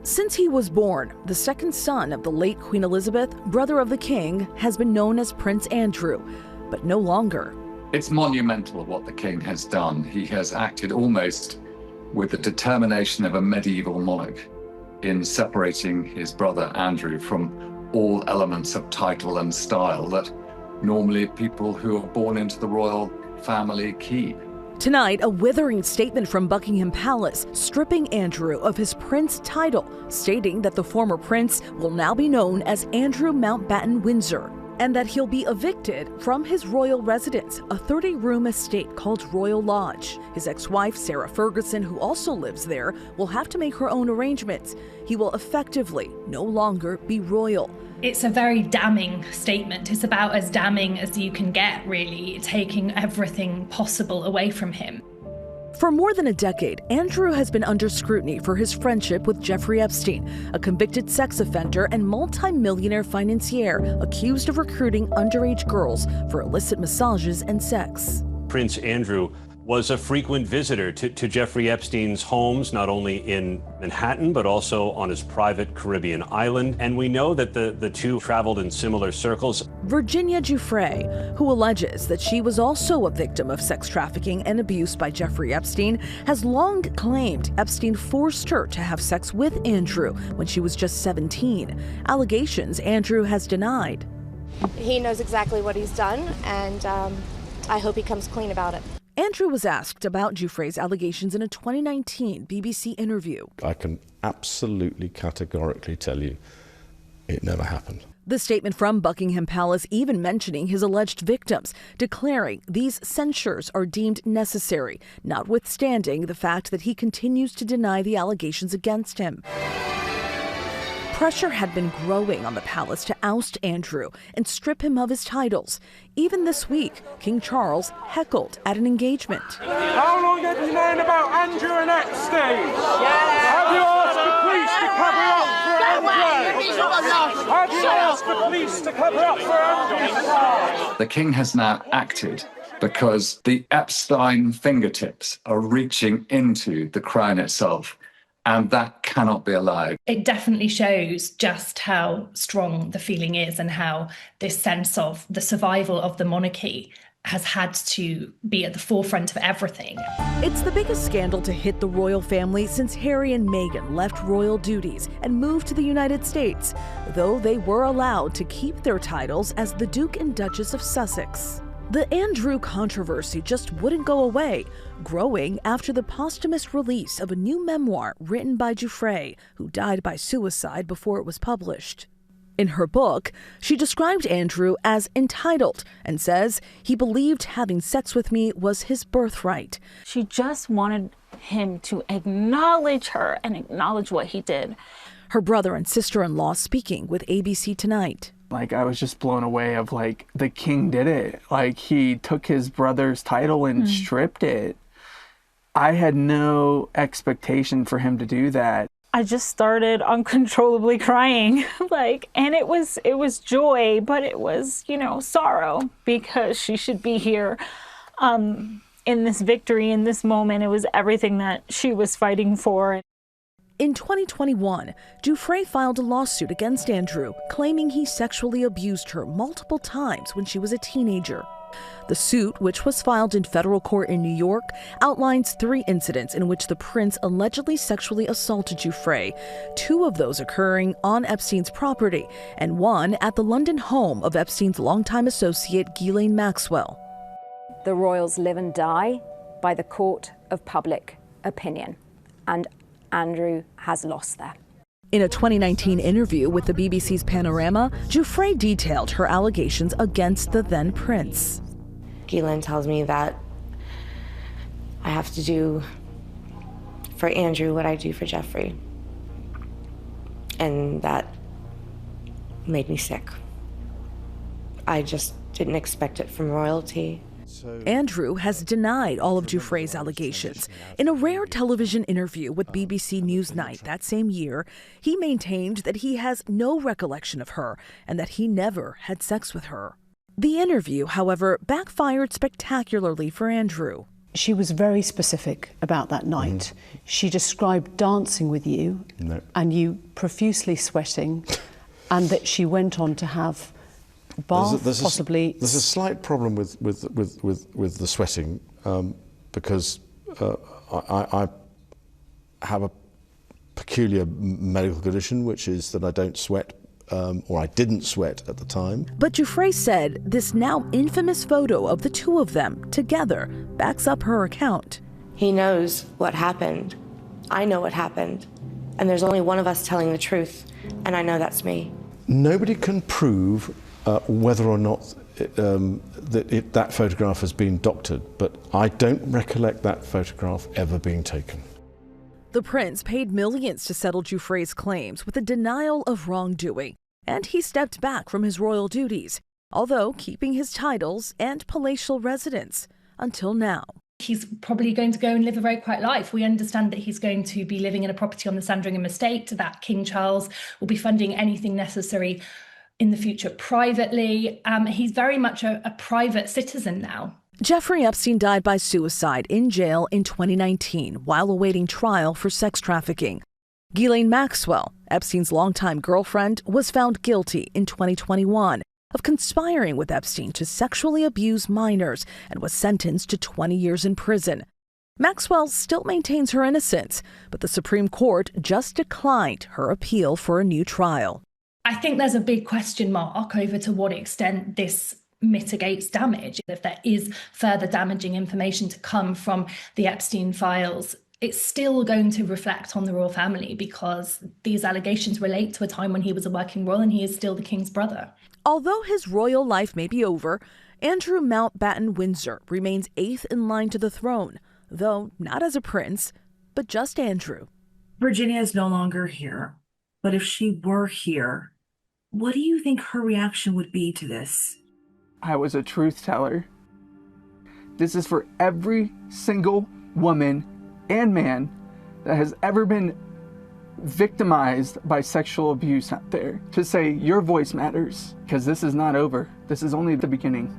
Since he was born, the second son of the late Queen Elizabeth, brother of the king, has been known as Prince Andrew, but no longer. It's monumental what the king has done. He has acted almost with the determination of a medieval monarch in separating his brother Andrew from all elements of title and style that normally people who are born into the royal family keep. Tonight, a withering statement from Buckingham Palace stripping Andrew of his prince title, stating that the former prince will now be known as Andrew Mountbatten Windsor, and that he'll be evicted from his royal residence, a 30-room estate called Royal Lodge. His ex-wife, Sarah Ferguson, who also lives there, will have to make her own arrangements. He will effectively no longer be royal. It's a very damning statement. It's about as damning as you can get, really, taking everything possible away from him. For more than a decade, Andrew has been under scrutiny for his friendship with Jeffrey Epstein, a convicted sex offender and multi-millionaire financier accused of recruiting underage girls for illicit massages and sex. Prince Andrew was a frequent visitor to Jeffrey Epstein's homes, not only in Manhattan, but also on his private Caribbean island. And we know that the two traveled in similar circles. Virginia Giuffre, who alleges that she was also a victim of sex trafficking and abuse by Jeffrey Epstein, has long claimed Epstein forced her to have sex with Andrew when she was just 17. Allegations Andrew has denied. He knows exactly what he's done, and I hope he comes clean about it. Andrew was asked about Giuffre's allegations in a 2019 BBC interview. I can absolutely categorically tell you it never happened. The statement from Buckingham Palace even mentioning his alleged victims, declaring these censures are deemed necessary, notwithstanding the fact that he continues to deny the allegations against him. Pressure had been growing on the palace to oust Andrew and strip him of his titles. Even this week, King Charles heckled at an engagement. How long have you known about Andrew and Epstein? Have you asked the police to cover up for Andrew? Have you asked the police to cover up for Andrew? The king has now acted because the Epstein fingertips are reaching into the crown itself. And that cannot be allowed. It definitely shows just how strong the feeling is and how this sense of the survival of the monarchy has had to be at the forefront of everything. It's the biggest scandal to hit the royal family since Harry and Meghan left royal duties and moved to the United States, though they were allowed to keep their titles as the Duke and Duchess of Sussex. The Andrew controversy just wouldn't go away, growing after the posthumous release of a new memoir written by Giuffre, who died by suicide before it was published. In her book, she described Andrew as entitled and says he believed having sex with me was his birthright. She just wanted him to acknowledge her and acknowledge what he did. Her brother and sister-in-law speaking with ABC Tonight. Like, I was just blown away of, like, the king did it. Like, he took his brother's title and stripped it. I had no expectation for him to do that. I just started uncontrollably crying, and it was joy, but it was, sorrow, because she should be here in this victory, in this moment. It was everything that she was fighting for. In 2021, Giuffre filed a lawsuit against Andrew, claiming he sexually abused her multiple times when she was a teenager. The suit, which was filed in federal court in New York, outlines 3 incidents in which the prince allegedly sexually assaulted Giuffre, 2 of those occurring on Epstein's property, and 1 at the London home of Epstein's longtime associate Ghislaine Maxwell. The royals live and die by the court of public opinion, and Andrew has lost there. In a 2019 interview with the BBC's Panorama, Giuffre detailed her allegations against the then prince. Ghislaine tells me that I have to do for Andrew what I do for Jeffrey. And that made me sick. I just didn't expect it from royalty. Andrew has denied all of Giuffre's allegations. In a rare television interview with BBC Newsnight that same year, he maintained that he has no recollection of her and that he never had sex with her. The interview, however, backfired spectacularly for Andrew. She was very specific about that night. She described dancing with you and you profusely sweating, and that she went on to have a bath, possibly. There's a slight problem with the sweating because I have a peculiar medical condition, which is that I don't sweat, or I didn't sweat at the time. But Giuffre said this now infamous photo of the two of them together backs up her account. He knows what happened. I know what happened. And there's only one of us telling the truth, and I know that's me. Nobody can prove whether or not that photograph has been doctored, but I don't recollect that photograph ever being taken. The prince paid millions to settle Giuffre's claims with a denial of wrongdoing, and he stepped back from his royal duties, although keeping his titles and palatial residence until now. He's probably going to go and live a very quiet life. We understand that he's going to be living in a property on the Sandringham estate, that King Charles will be funding anything necessary in the future privately. He's very much a private citizen now. Jeffrey Epstein died by suicide in jail in 2019 while awaiting trial for sex trafficking. Ghislaine Maxwell, Epstein's longtime girlfriend, was found guilty in 2021 of conspiring with Epstein to sexually abuse minors and was sentenced to 20 years in prison. Maxwell still maintains her innocence, but the Supreme Court just declined her appeal for a new trial. I think there's a big question mark over to what extent this mitigates damage. If there is further damaging information to come from the Epstein files, it's still going to reflect on the royal family because these allegations relate to a time when he was a working royal and he is still the king's brother. Although his royal life may be over, Andrew Mountbatten Windsor remains 8th in line to the throne, though not as a prince, but just Andrew. Virginia is no longer here, but if she were here, what do you think her reaction would be to this? I was a truth teller. This is for every single woman and man that has ever been victimized by sexual abuse out there, to say your voice matters, because this is not over. This is only the beginning.